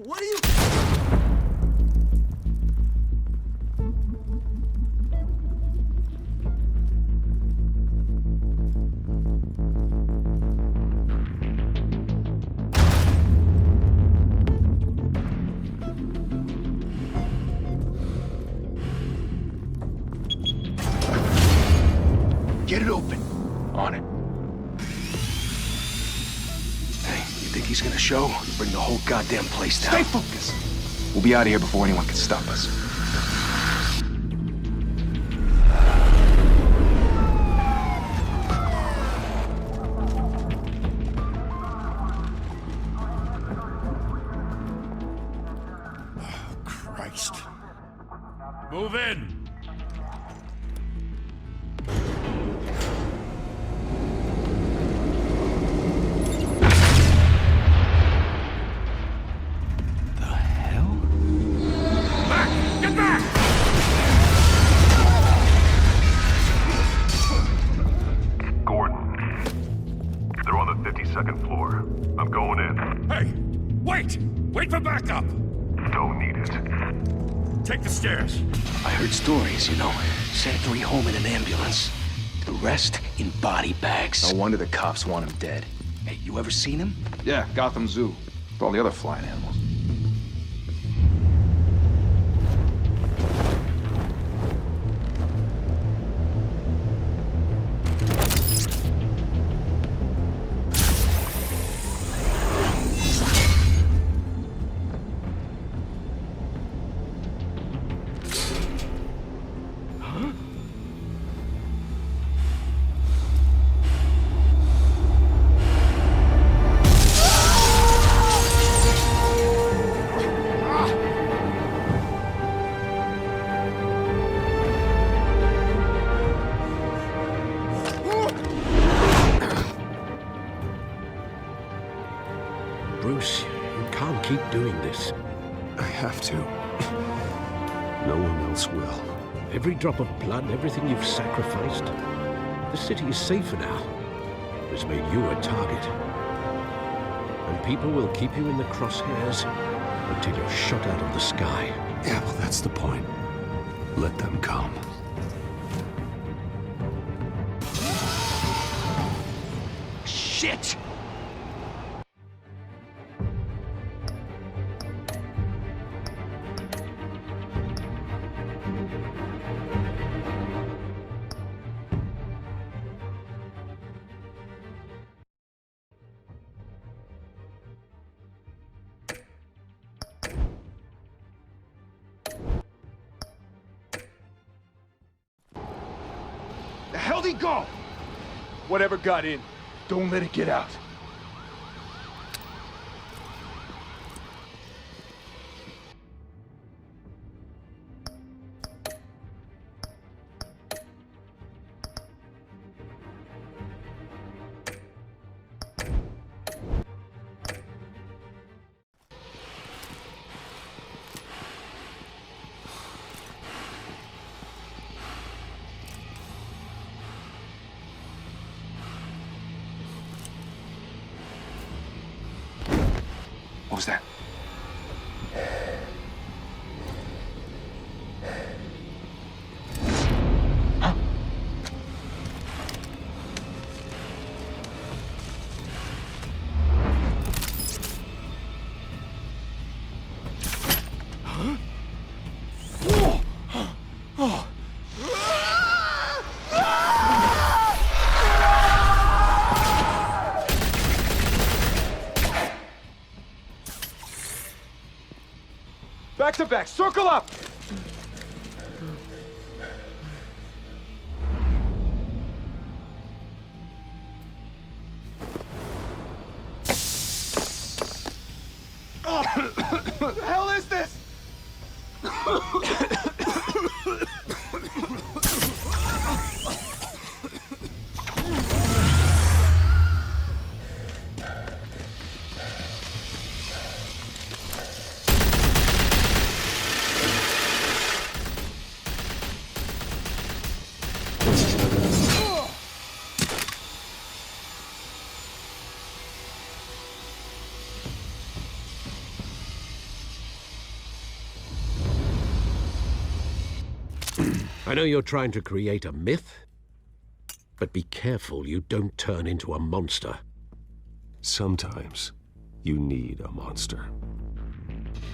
What are you... Get it open. On it. Hey, you think he's gonna show? Bring the whole goddamn place down. Stay focused. We'll be out of here before anyone can stop us. Christ. Move in! Second floor. I'm going in. Hey! Wait! Wait for backup! Don't need it. Take the stairs. I heard stories, you know. Sent 3 home in an ambulance. The rest in body bags. No wonder the cops want him dead. Hey, you ever seen him? Yeah, Gotham Zoo. With all the other flying animals. Bruce, you can't keep doing this. I have to. No one else will. Every drop of blood, everything you've sacrificed. The city is safer now. It has made you a target. And people will keep you in the crosshairs until you're shot out of the sky. Yeah, well, that's the point. Let them come. Shit! The hell'd he go? Whatever got in, don't let it get out. What was that? Huh? Huh? Oh! Oh! Back to back, circle up! What the hell is this? I know you're trying to create a myth, but be careful you don't turn into a monster. Sometimes you need a monster.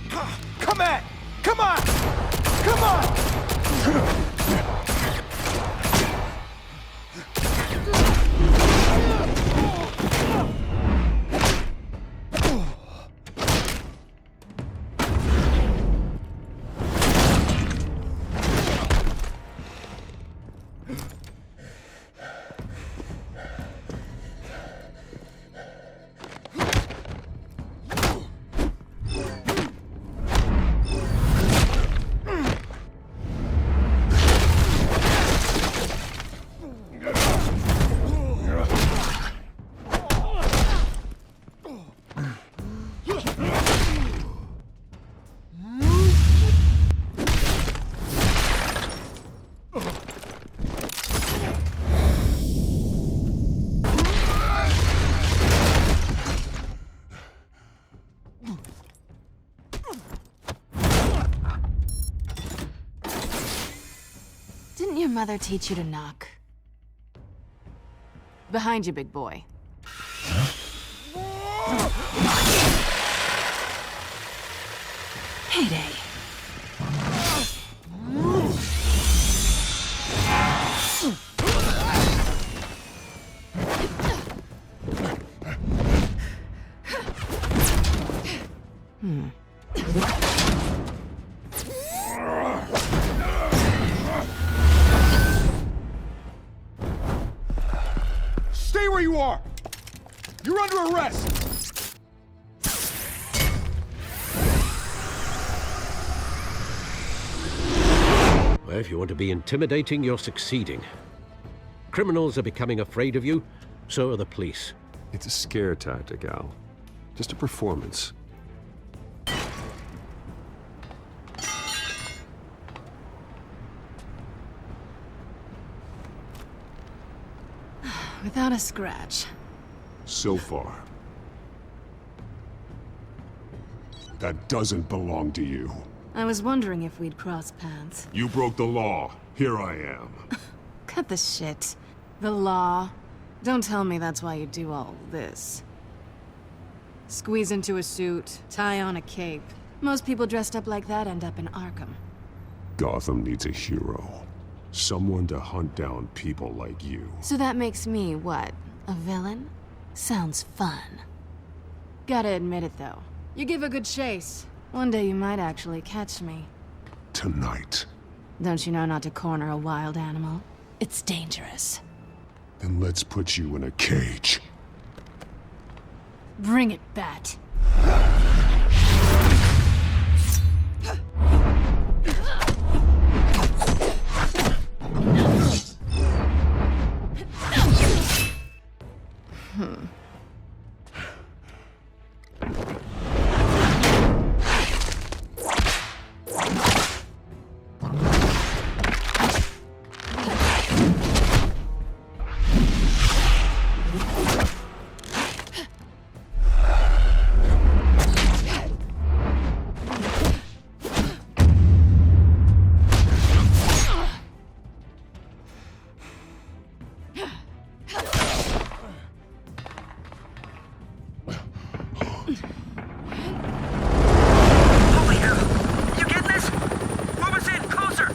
Come at! Come on! Come on! Didn't your mother teach you to knock? Behind you, big boy. Heyday. Stay where you are! You're under arrest! Well, if you want to be intimidating, you're succeeding. Criminals are becoming afraid of you, so are the police. It's a scare tactic, Al. Just a performance. Without a scratch. So far. That doesn't belong to you. I was wondering if we'd cross paths. You broke the law. Here I am. Cut the shit. The law. Don't tell me that's why you do all this. Squeeze into a suit, tie on a cape. Most people dressed up like that end up in Arkham. Gotham needs a hero. Someone to hunt down people like you. So that makes me, what, a villain? Sounds fun. Gotta admit it, though. You give a good chase. One day you might actually catch me. Tonight. Don't you know not to corner a wild animal? It's dangerous. Then let's put you in a cage. Bring it, Bat. Holy hell! You get this? Move us in, closer!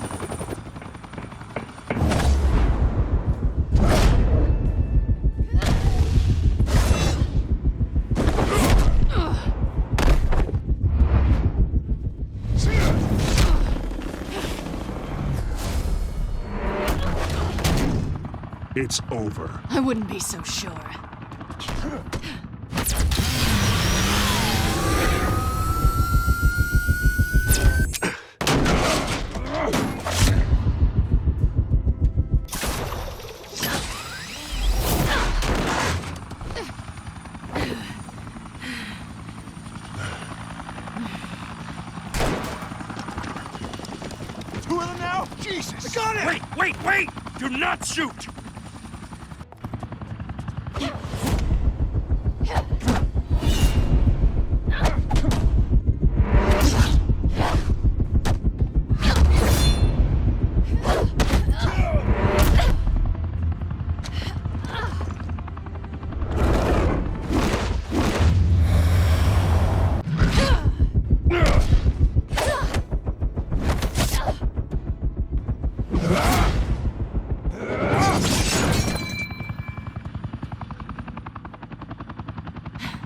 It's over. I wouldn't be so sure. Two of them now? Jesus! I got it! Wait! Do not shoot!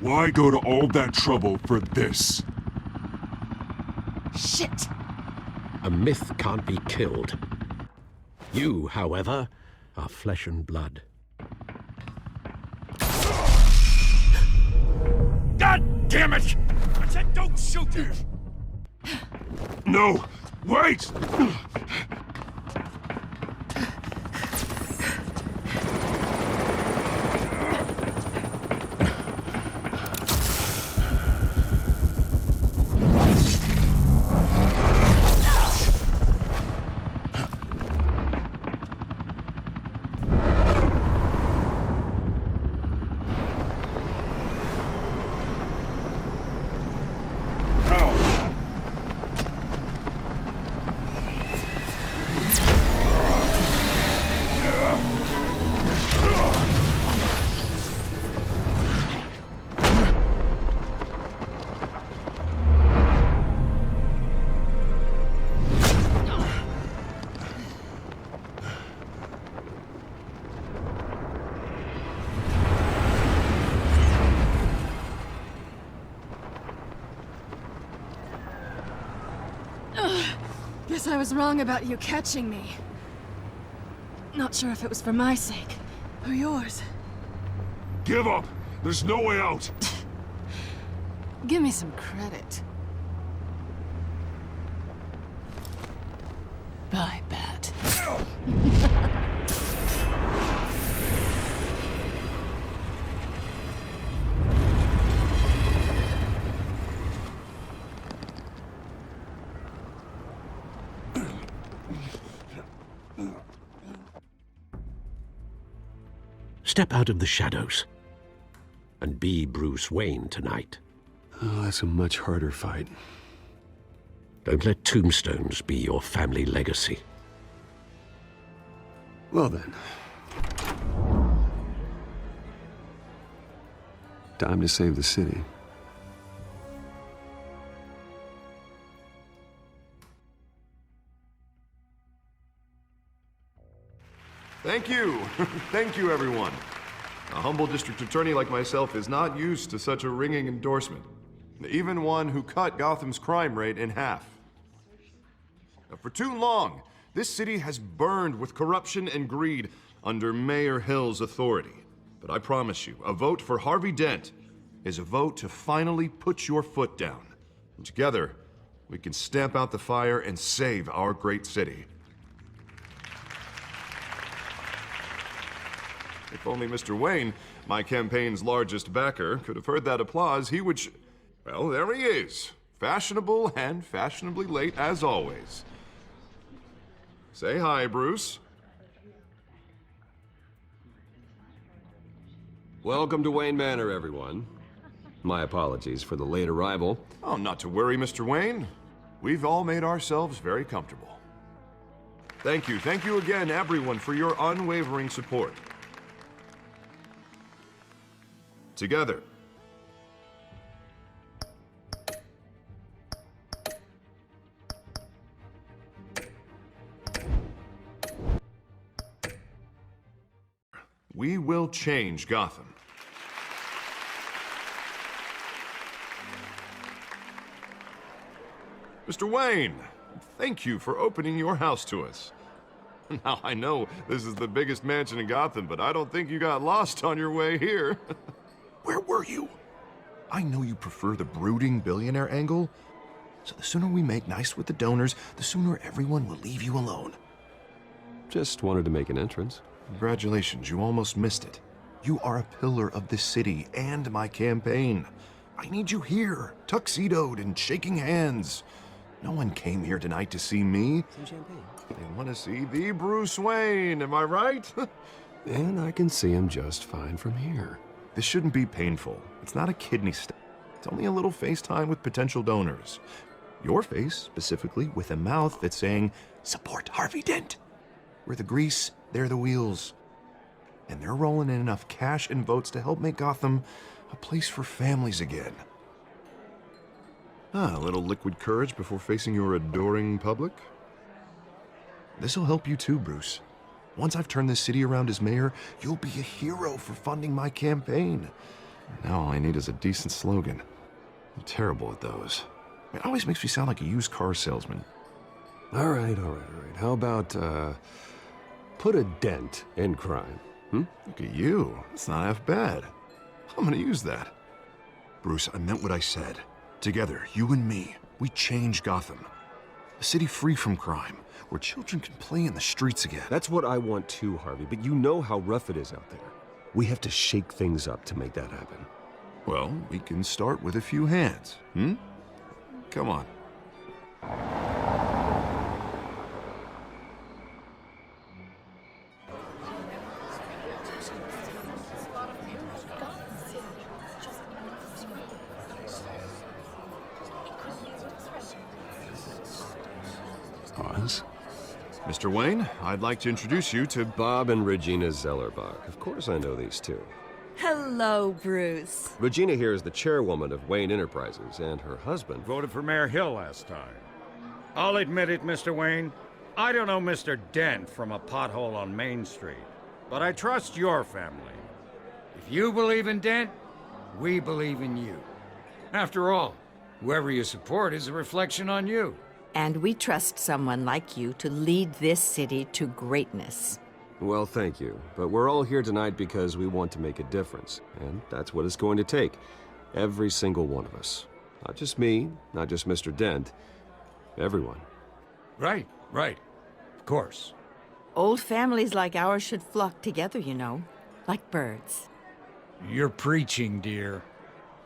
Why go to all that trouble for this? Shit! A myth can't be killed. You, however, are flesh and blood. God damn it! I said don't shoot her! No! Wait! Guess I was wrong about you catching me. Not sure if it was for my sake, or yours. Give up! There's no way out! Give me some credit. Bye, Bat. Step out of the shadows and be Bruce Wayne tonight. Oh, that's a much harder fight. Don't let tombstones be your family legacy. Well then. Time to save the city. Thank you. Thank you, everyone. A humble district attorney like myself is not used to such a ringing endorsement. Even one who cut Gotham's crime rate in half. For too long, this city has burned with corruption and greed under Mayor Hill's authority. But I promise you, a vote for Harvey Dent is a vote to finally put your foot down. And together, we can stamp out the fire and save our great city. If only Mr. Wayne, my campaign's largest backer, could have heard that applause, he would well, there he is. Fashionable and fashionably late as always. Say hi, Bruce. Welcome to Wayne Manor, everyone. My apologies for the late arrival. Oh, not to worry, Mr. Wayne. We've all made ourselves very comfortable. Thank you again, everyone, for your unwavering support. Together, we will change Gotham. Mr. Wayne, thank you for opening your house to us. Now, I know this is the biggest mansion in Gotham, but I don't think you got lost on your way here. Where were you? I know you prefer the brooding billionaire angle, so the sooner we make nice with the donors, the sooner everyone will leave you alone. Just wanted to make an entrance. Congratulations, you almost missed it. You are a pillar of this city and my campaign. I need you here, tuxedoed and shaking hands. No one came here tonight to see me. Some champagne. They want to see the Bruce Wayne, am I right? And I can see him just fine from here. This shouldn't be painful. It's not a kidney stone. It's only a little FaceTime with potential donors. Your face, specifically, with a mouth that's saying, support Harvey Dent. We're the grease, they're the wheels. And they're rolling in enough cash and votes to help make Gotham a place for families again. A little liquid courage before facing your adoring public. This'll help you too, Bruce. Once I've turned this city around as mayor, you'll be a hero for funding my campaign. Now all I need is a decent slogan. I'm terrible at those. It always makes me sound like a used car salesman. All right. How about, put a dent in crime, hmm? Look at you. It's not half bad. I'm gonna use that. Bruce, I meant what I said. Together, you and me, we change Gotham. A city free from crime, where children can play in the streets again. That's what I want too, Harvey, but you know how rough it is out there. We have to shake things up to make that happen. Well, we can start with a few hands, hmm? Come on. Oz? Mr. Wayne, I'd like to introduce you to Bob and Regina Zellerbach. Of course I know these two. Hello, Bruce. Regina here is the chairwoman of Wayne Enterprises, and her husband... Voted for Mayor Hill last time. I'll admit it, Mr. Wayne. I don't know Mr. Dent from a pothole on Main Street, but I trust your family. If you believe in Dent, we believe in you. After all, whoever you support is a reflection on you. And we trust someone like you to lead this city to greatness. Well, thank you. But we're all here tonight because we want to make a difference. And that's what it's going to take. Every single one of us. Not just me, not just Mr. Dent. Everyone. Right. Of course. Old families like ours should flock together, you know. Like birds. You're preaching, dear.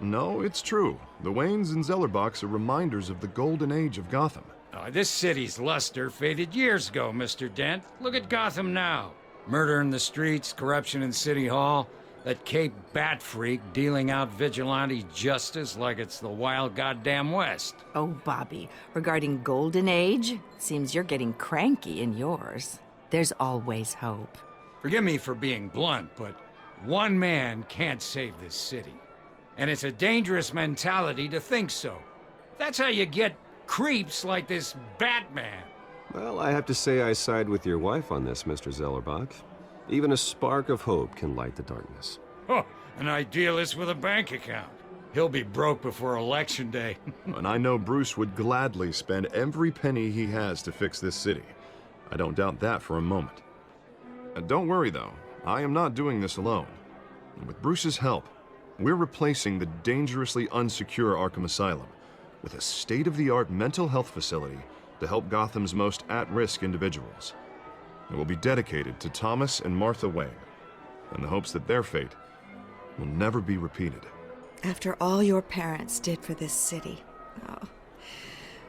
No, it's true. The Waynes and Zellerbachs are reminders of the golden age of Gotham. This city's luster faded years ago, Mr. Dent. Look at Gotham now. Murder in the streets, corruption in City Hall, that Cape Bat freak dealing out vigilante justice like it's the wild goddamn West. Oh, Bobby, regarding Golden Age, seems you're getting cranky in yours. There's always hope. Forgive me for being blunt, but one man can't save this city. And it's a dangerous mentality to think so. That's how you get creeps like this Batman. Well, I have to say I side with your wife on this, Mr. Zellerbach. Even a spark of hope can light the darkness. Oh, an idealist with a bank account. He'll be broke before Election Day. And I know Bruce would gladly spend every penny he has to fix this city. I don't doubt that for a moment. And don't worry, though. I am not doing this alone. And with Bruce's help, we're replacing the dangerously unsecure Arkham Asylum with a state-of-the-art mental health facility to help Gotham's most at-risk individuals. It will be dedicated to Thomas and Martha Wayne, in the hopes that their fate will never be repeated. After all your parents did for this city,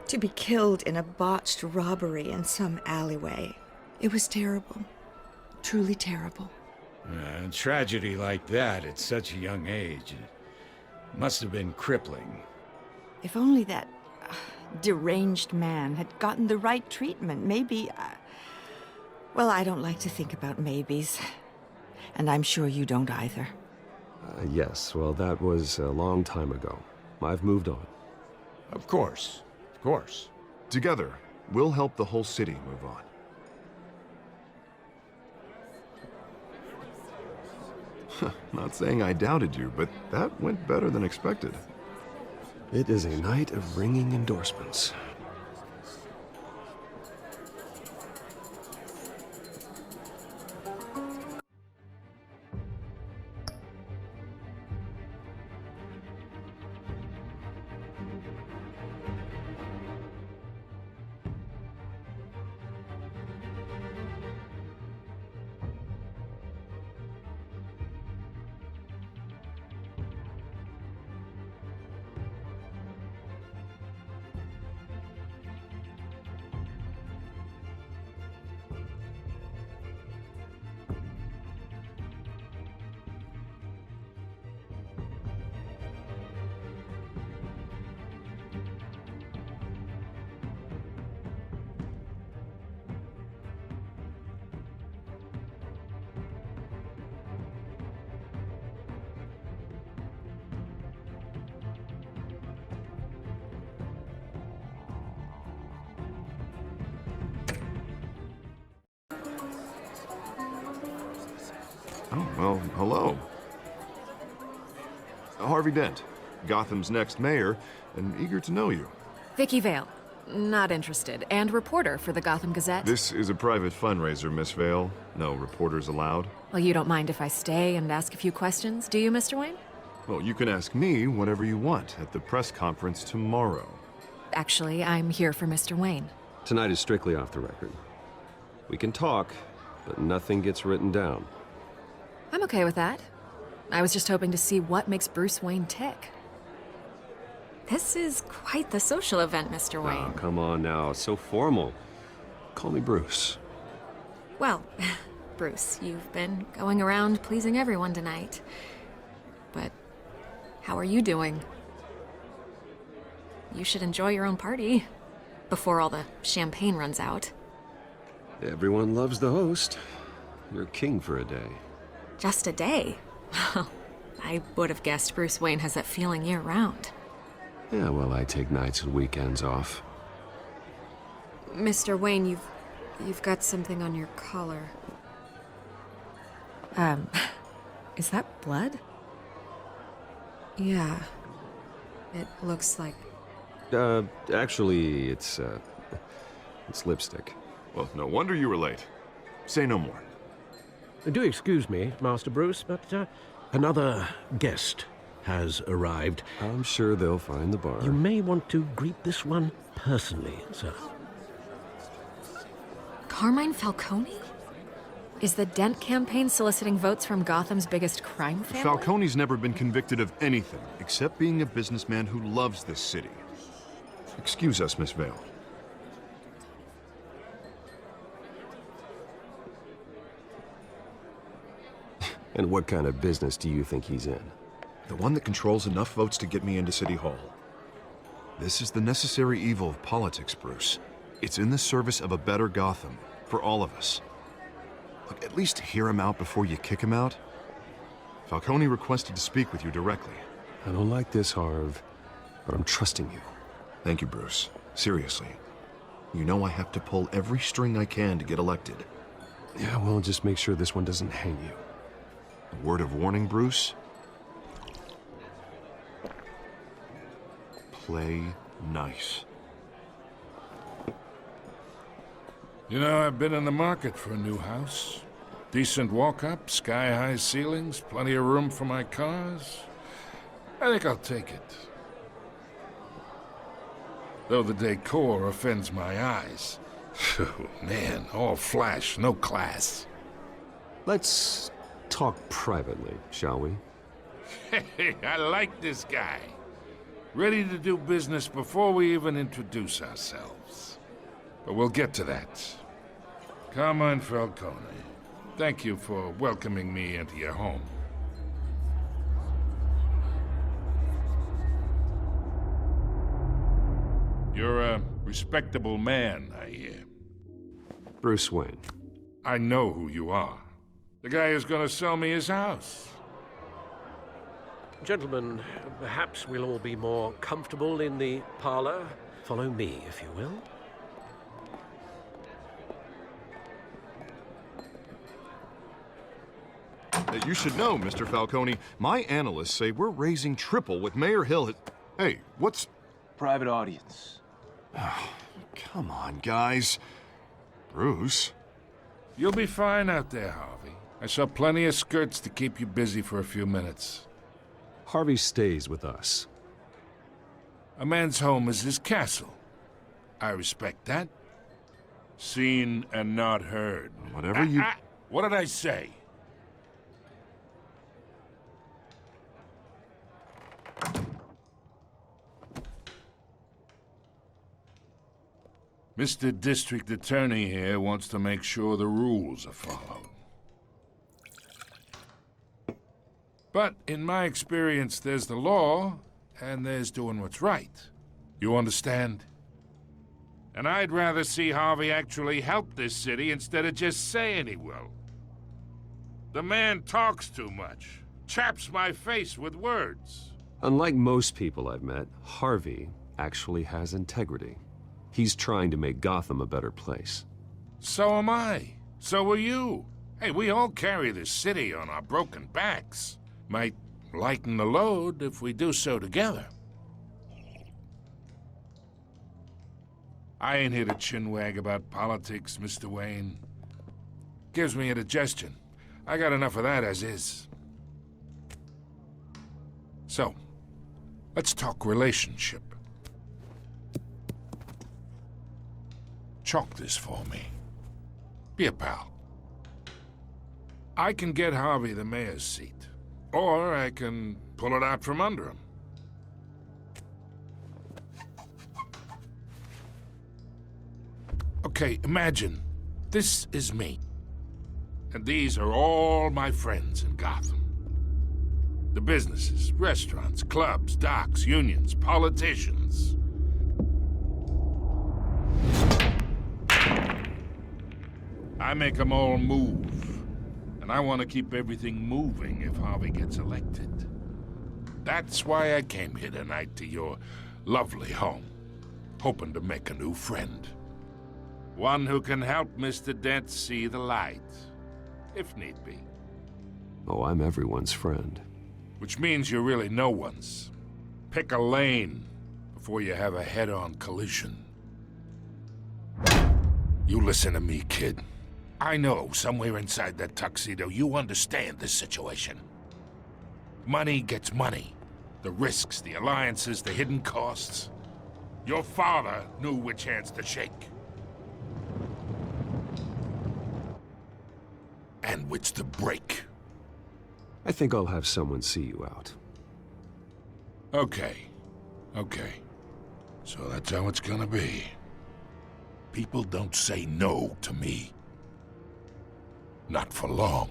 to be killed in a botched robbery in some alleyway, it was terrible. Truly terrible. A tragedy like that at such a young age, it must have been crippling. If only that deranged man had gotten the right treatment, maybe... Well, I don't like to think about maybes. And I'm sure you don't either. Yes, well, that was a long time ago. I've moved on. Of course. Together, we'll help the whole city move on. Not saying I doubted you, but that went better than expected. It is a night of ringing endorsements. Oh, well, hello. Harvey Dent, Gotham's next mayor, and eager to know you. Vicky Vale. Not interested. And reporter for the Gotham Gazette. This is a private fundraiser, Miss Vale. No reporters allowed. Well, you don't mind if I stay and ask a few questions, do you, Mr. Wayne? Well, you can ask me whatever you want at the press conference tomorrow. Actually, I'm here for Mr. Wayne. Tonight is strictly off the record. We can talk, but nothing gets written down. I'm okay with that. I was just hoping to see what makes Bruce Wayne tick. This is quite the social event, Mr. Wayne. Oh, come on now. It's so formal. Call me Bruce. Well, Bruce, you've been going around pleasing everyone tonight. But how are you doing? You should enjoy your own party before all the champagne runs out. Everyone loves the host. You're king for a day. Just a day? I would have guessed Bruce Wayne has that feeling year-round. Yeah, well, I take nights and weekends off. Mr. Wayne, you've got something on your collar. Is that blood? Yeah. It looks like... Actually, it's lipstick. Well, no wonder you were late. Say no more. Do excuse me, Master Bruce, but another guest has arrived. I'm sure they'll find the bar. You may want to greet this one personally, sir. Carmine Falcone? Is the Dent campaign soliciting votes from Gotham's biggest crime family? Falcone's never been convicted of anything except being a businessman who loves this city. Excuse us, Miss Vale. And what kind of business do you think he's in? The one that controls enough votes to get me into City Hall. This is the necessary evil of politics, Bruce. It's in the service of a better Gotham, for all of us. Look, at least hear him out before you kick him out. Falcone requested to speak with you directly. I don't like this, Harv, but I'm trusting you. Thank you, Bruce. Seriously. You know I have to pull every string I can to get elected. Yeah, well, just make sure this one doesn't hang you. A word of warning, Bruce? Play nice. You know, I've been in the market for a new house. Decent walk-up, sky-high ceilings, plenty of room for my cars. I think I'll take it. Though the decor offends my eyes. Oh, man, all flash, no class. Let's talk privately, shall we? Hey, I like this guy. Ready to do business before we even introduce ourselves. But we'll get to that. Carmine Falcone, thank you for welcoming me into your home. You're a respectable man, I hear. Bruce Wayne. I know who you are. The guy who's gonna sell me his house. Gentlemen, perhaps we'll all be more comfortable in the parlor. Follow me, if you will. You should know, Mr. Falcone, my analysts say we're raising triple what Mayor Hill had... Hey, what's... Private audience. Oh, come on, guys. Bruce? You'll be fine out there, Harvey. I saw plenty of skirts to keep you busy for a few minutes. Harvey stays with us. A man's home is his castle. I respect that. Seen and not heard. Whatever you... What did I say? Mr. District Attorney here wants to make sure the rules are followed. But in my experience, there's the law, and there's doing what's right. You understand? And I'd rather see Harvey actually help this city instead of just saying he will. The man talks too much, chaps my face with words. Unlike most people I've met, Harvey actually has integrity. He's trying to make Gotham a better place. So am I. So are you. Hey, we all carry this city on our broken backs. Might lighten the load if we do so together. I ain't here to chinwag about politics, Mr. Wayne. Gives me indigestion. I got enough of that as is. So, let's talk relationship. Chalk this for me. Be a pal. I can get Harvey the mayor's seat, or I can pull it out from under him. Okay, imagine this is me, and these are all my friends in Gotham. The businesses, restaurants, clubs, docks, unions, politicians. I make them all move, and I want to keep everything moving if Harvey gets elected. That's why I came here tonight to your lovely home, hoping to make a new friend. One who can help Mr. Dent see the light, if need be. Oh, I'm everyone's friend. Which means you're really no one's. Pick a lane before you have a head-on collision. You listen to me, kid. I know somewhere inside that tuxedo you understand this situation. Money gets money. The risks, the alliances, the hidden costs. Your father knew which hands to shake. And which to break. I think I'll have someone see you out. Okay. So that's how it's gonna be. People don't say no to me. Not for long.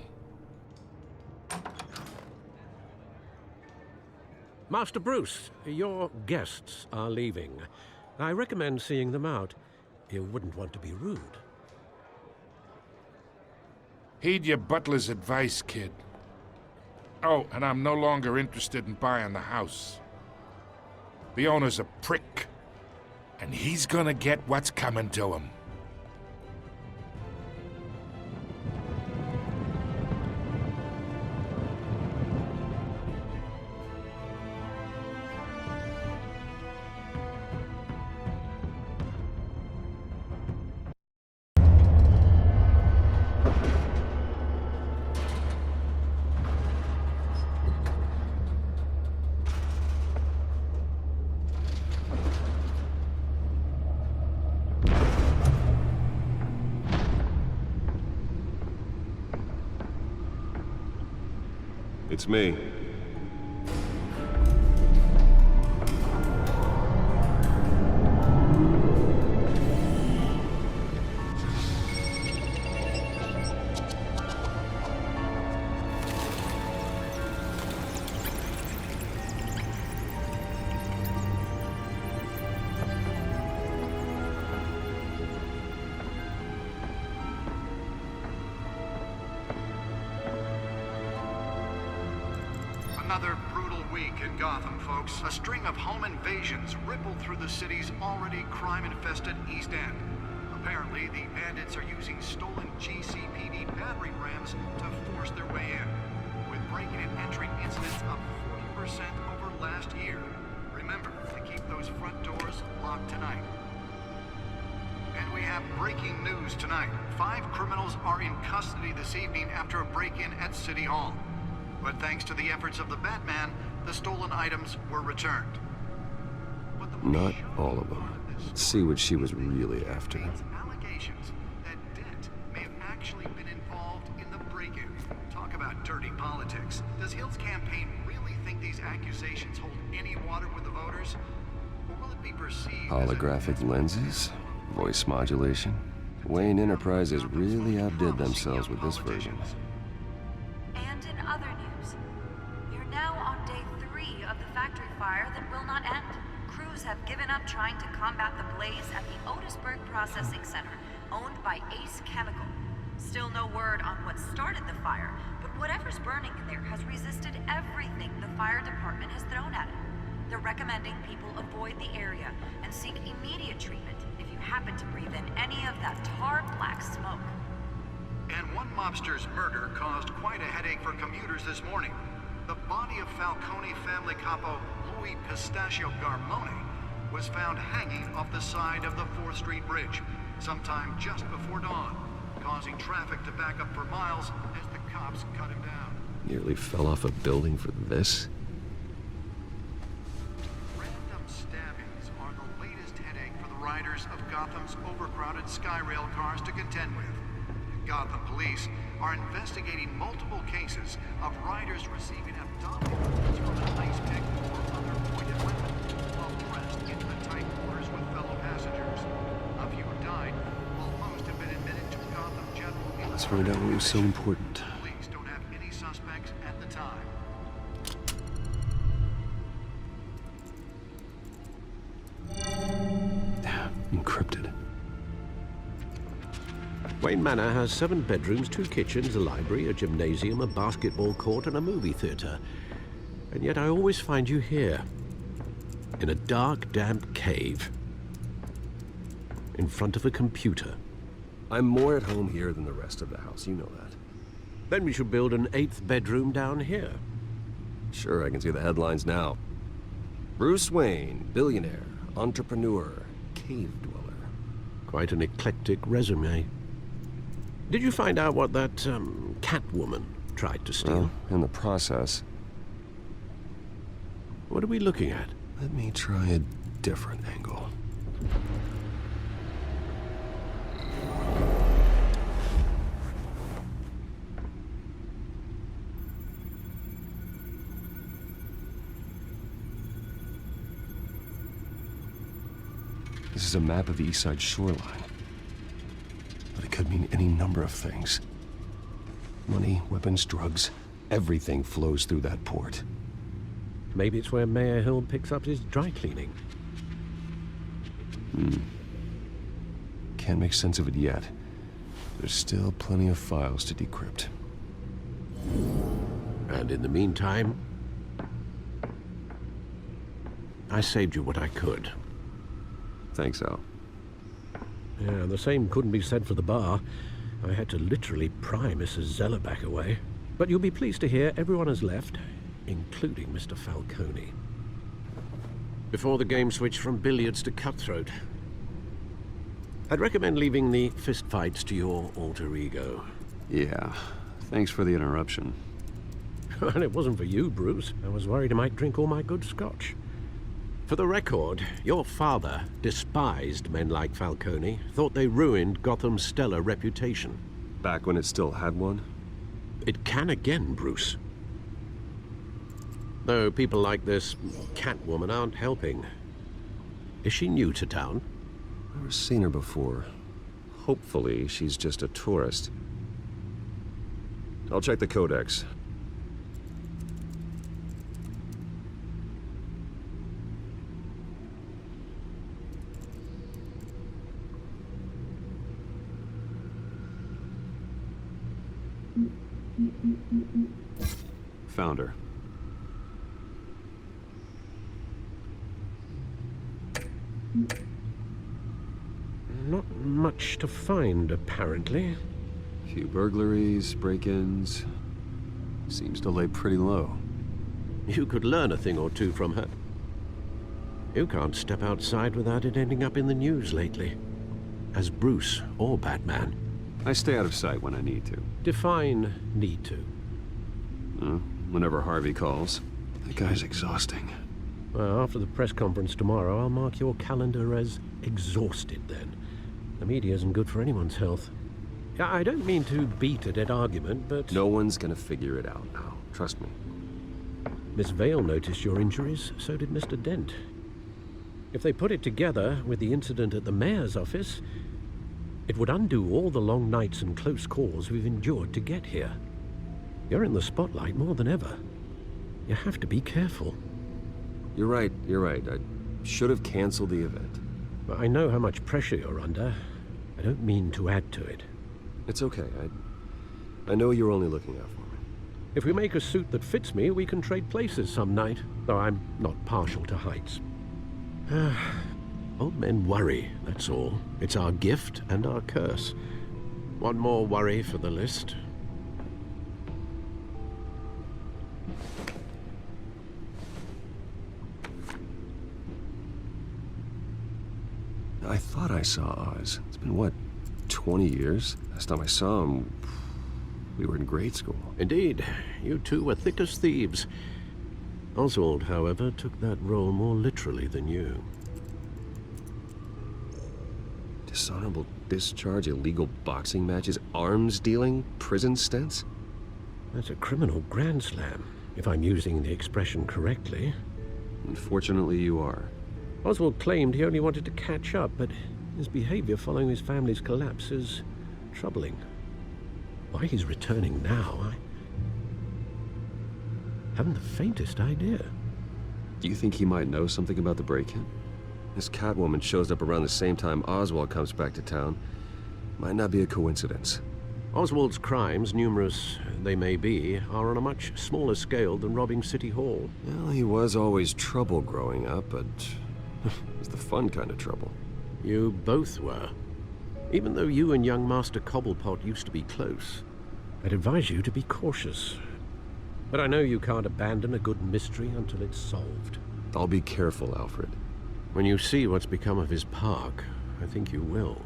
Master Bruce, your guests are leaving. I recommend seeing them out. You wouldn't want to be rude. Heed your butler's advice, kid. Oh, and I'm no longer interested in buying the house. The owner's a prick, and he's gonna get what's coming to him. It's me. Another brutal week in Gotham, folks. A string of home invasions rippled through the city's already crime-infested East End. Apparently, the bandits are using stolen GCPD battering rams to force their way in, with breaking and entering incidents up 40% over last year. Remember to keep those front doors locked tonight. And we have breaking news tonight. 5 criminals are in custody this evening after a break-in at City Hall. But thanks to the efforts of the Batman, the stolen items were returned. Not all of them. Let's see what she was really after. Allegations that Dent may have actually been involved in the break-in. Talk about dirty politics. Does Hill's campaign really think these accusations hold any water with the voters? Or will it be perceived Holographic lenses? Voice modulation? Wayne Enterprises really outdid themselves with this version. And in other news, we are now on day 3 of the factory fire that will not end. Crews have given up trying to combat the blaze at the Otisburg Processing Center, owned by Ace Chemical. Still no word on what started the fire, but whatever's burning in there has resisted everything the fire department has thrown at it. They're recommending people avoid the area and seek immediate treatment if you happen to breathe in any of that tar black smoke. And one mobster's murder caused quite a headache for commuters this morning. the body of Falcone family capo Louis Pistachio Garmoni was found hanging off the side of the 4th Street Bridge sometime just before dawn, causing traffic to back up for miles as the cops cut him down. Nearly fell off a building for this? Random stabbings are the latest headache for the riders of Gotham's overcrowded Skyrail cars to contend with. Gotham police are investigating multiple cases of riders receiving abdominal wounds from an ice pick or other pointed weapon while pressed into the tight quarters with fellow passengers. A few have died, while most have been admitted to Gotham General. Let's find out what was so important. Police don't have any suspects at the time. Encrypted. Wayne Manor has 7 bedrooms, 2 kitchens, a library, a gymnasium, a basketball court, and a movie theater. And yet I always find you here, in a dark, damp cave, in front of a computer. I'm more at home here than the rest of the house, you know that. Then we should build an 8th bedroom down here. Sure, I can see the headlines now. Bruce Wayne, billionaire, entrepreneur, cave dweller. Quite an eclectic resume. Did you find out what that, Catwoman tried to steal? Well, in the process. What are we looking at? Let me try a different angle. This is a map of the East Side shoreline. But it could mean any number of things. Money, weapons, drugs, everything flows through that port. Maybe it's where Mayor Hill picks up his dry cleaning. Can't make sense of it yet. There's still plenty of files to decrypt. And in the meantime, I saved you what I could. Thanks, Al. Yeah, the same couldn't be said for the bar. I had to literally pry Mrs. Zeller back away. But you'll be pleased to hear everyone has left, including Mr. Falcone. Before the game switched from billiards to cutthroat. I'd recommend leaving the fistfights to your alter ego. Yeah, thanks for the interruption. And it wasn't for you, Bruce. I was worried I might drink all my good scotch. For the record, your father despised men like Falcone, thought they ruined Gotham's stellar reputation. Back when it still had one? It can again, Bruce. Though people like this Catwoman aren't helping. Is she new to town? Never seen her before. Hopefully, she's just a tourist. I'll check the codex. Found her. Not much to find, apparently. Few burglaries, break-ins. Seems to lay pretty low. You could learn a thing or two from her. You can't step outside without it ending up in the news lately. As Bruce or Batman. I stay out of sight when I need to. Define need to. Whenever Harvey calls. That guy's exhausting. Well, after the press conference tomorrow, I'll mark your calendar as exhausted then. The media isn't good for anyone's health. I don't mean to beat a dead argument, but... No one's gonna figure it out now. Trust me. Miss Vale noticed your injuries, so did Mr. Dent. If they put it together with the incident at the mayor's office, it would undo all the long nights and close calls we've endured to get here. You're in the spotlight more than ever. You have to be careful. You're right. I should have canceled the event. But I know how much pressure you're under. I don't mean to add to it. It's okay. I know you're only looking out for me. If we make a suit that fits me, we can trade places some night, though I'm not partial to heights. Old men worry, that's all. It's our gift and our curse. One more worry for the list. I thought I saw Oz. It's been, what, 20 years? Last time I saw him, we were in grade school. Indeed. You two were thick as thieves. Oswald, however, took that role more literally than you. Dishonorable discharge, illegal boxing matches, arms dealing, prison stints? That's a criminal grand slam, if I'm using the expression correctly. Unfortunately, you are. Oswald claimed he only wanted to catch up, but his behavior following his family's collapse is troubling. Why he's returning now, I haven't the faintest idea. Do you think he might know something about the break-in? This Catwoman shows up around the same time Oswald comes back to town. Might not be a coincidence. Oswald's crimes, numerous they may be, are on a much smaller scale than robbing City Hall. Well, he was always trouble growing up, but it was the fun kind of trouble. You both were. Even though you and young Master Cobblepot used to be close, I'd advise you to be cautious. But I know you can't abandon a good mystery until it's solved. I'll be careful, Alfred. When you see what's become of his park, I think you will.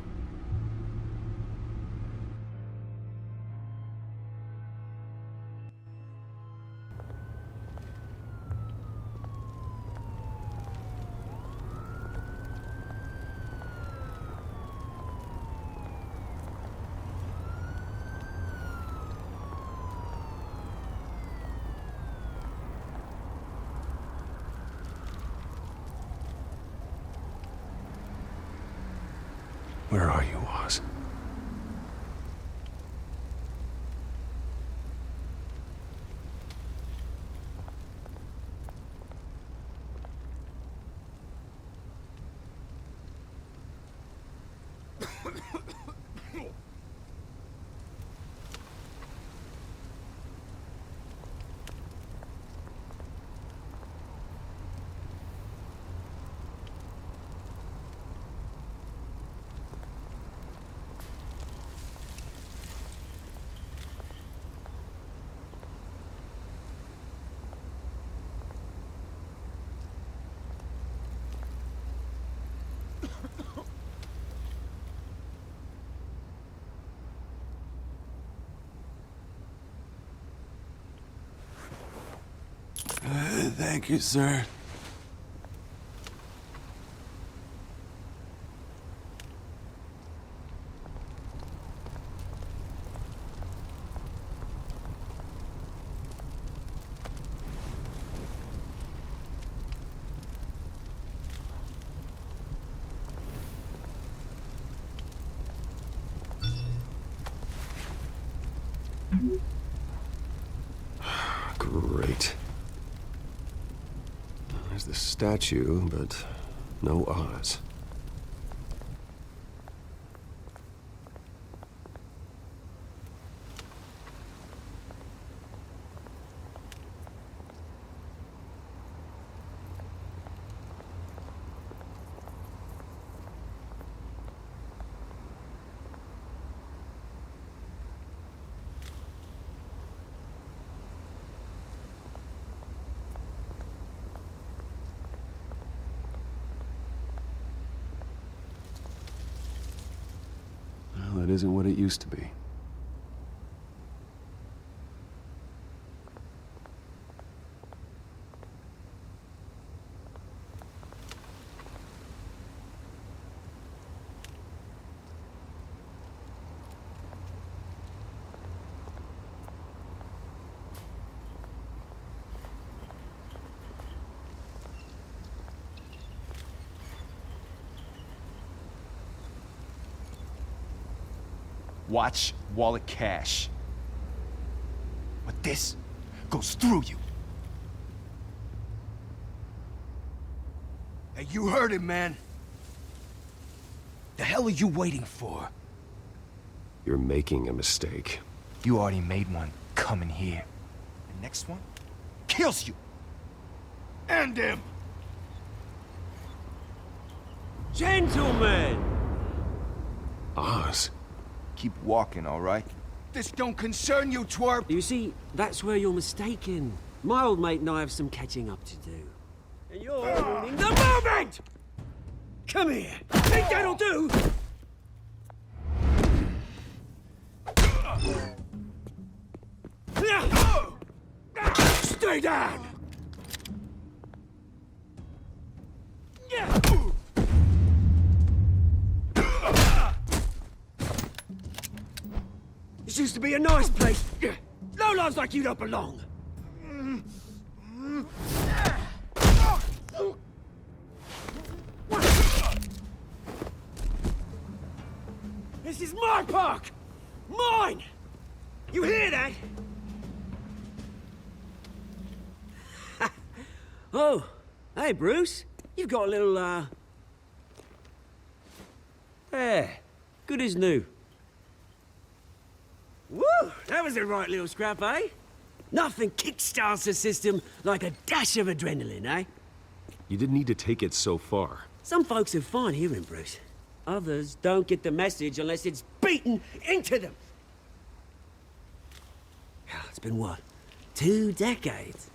Where are you, Oz? Thank you, sir. Great. There's the statue, but no Oz. Well, it isn't what it used to be. Watch wallet cash. But this goes through you. Hey, you heard it, man. The hell are you waiting for? You're making a mistake. You already made one coming here. The next one kills you. And him. Gentlemen! Oz. Keep walking, all right? This don't concern you, twerp! You see, that's where you're mistaken. My old mate and I have some catching up to do. And you're ruining the moment! Come here! Think that'll do? Stay down! This used to be a nice place. No lives like you don't belong. This is my park! Mine! You hear that? Oh, hey, Bruce. You've got a little, Yeah, good as new. Woo! That was a right little scrap, eh? Nothing kickstarts the system like a dash of adrenaline, eh? You didn't need to take it so far. Some folks are fine hearing, Bruce. Others don't get the message unless it's beaten into them. It's been what? 2 decades?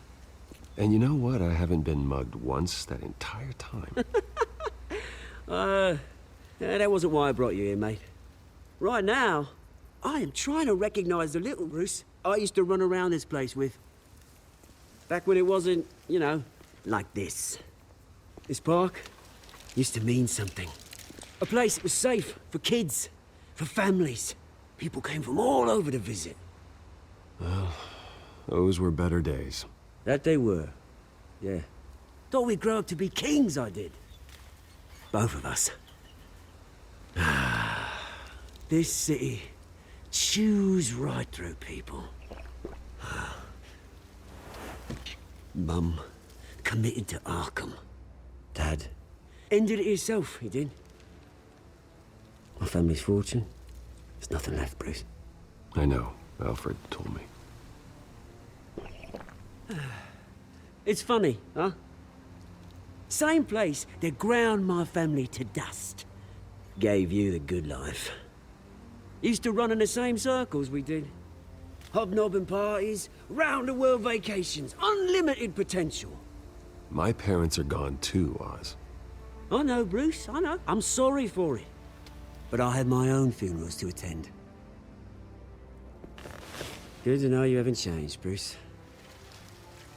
And you know what? I haven't been mugged once that entire time. That wasn't why I brought you here, mate. Right now, I am trying to recognize the little Bruce I used to run around this place with. Back when it wasn't, you know, like this. This park used to mean something. A place that was safe for kids, for families. People came from all over to visit. Well, those were better days. That they were, yeah. Thought we'd grow up to be kings, I did. Both of us. This city chews right through people. Mum committed to Arkham. Dad ended it himself, he did. My family's fortune, there's nothing left, Bruce. I know. Alfred told me. It's funny, huh? Same place that ground my family to dust. Gave you the good life. Used to run in the same circles we did. Hobnobbing parties, round-the-world vacations, unlimited potential. My parents are gone too, Oz. I know, Bruce, I know. I'm sorry for it. But I had my own funerals to attend. Good to know you haven't changed, Bruce.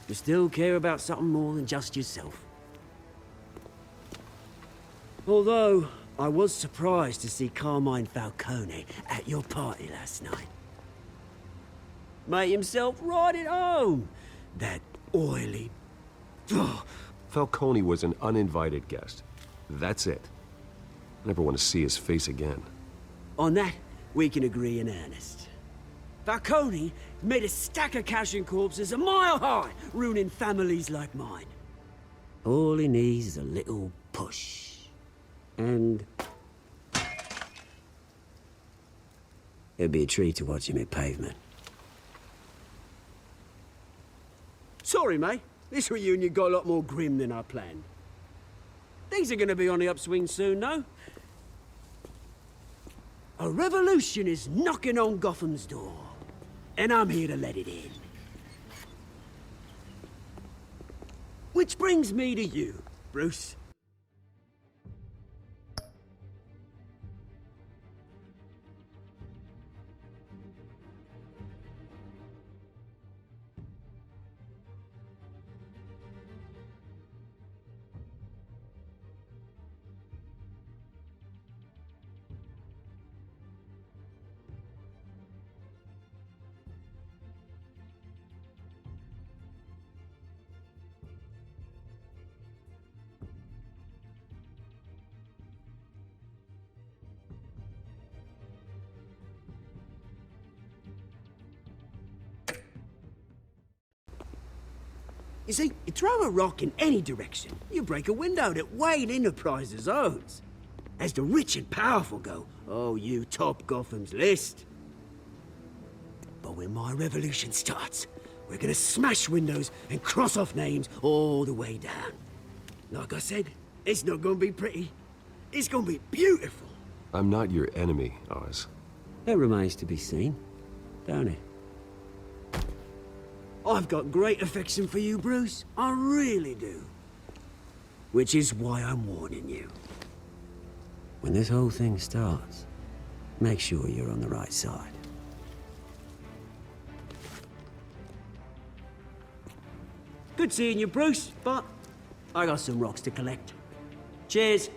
You still care about something more than just yourself. Although, I was surprised to see Carmine Falcone at your party last night. Made himself right at home. That oily... Falcone was an uninvited guest. That's it. Never want to see his face again. On that, we can agree in earnest. Falcone made a stack of cash and corpses a mile high, ruining families like mine. All he needs is a little push. And... it'd be a treat to watch him hit pavement. Sorry, mate. This reunion got a lot more grim than I planned. Things are gonna be on the upswing soon, though. A revolution is knocking on Gotham's door. And I'm here to let it in. Which brings me to you, Bruce. You see, you throw a rock in any direction, you break a window that Wayne Enterprises owns. As the rich and powerful go, oh, you top Gotham's list. But when my revolution starts, we're gonna smash windows and cross off names all the way down. Like I said, it's not gonna be pretty. It's gonna be beautiful. I'm not your enemy, Oz. That remains to be seen, don't it? I've got great affection for you, Bruce. I really do. Which is why I'm warning you. When this whole thing starts, make sure you're on the right side. Good seeing you, Bruce, but I got some rocks to collect. Cheers.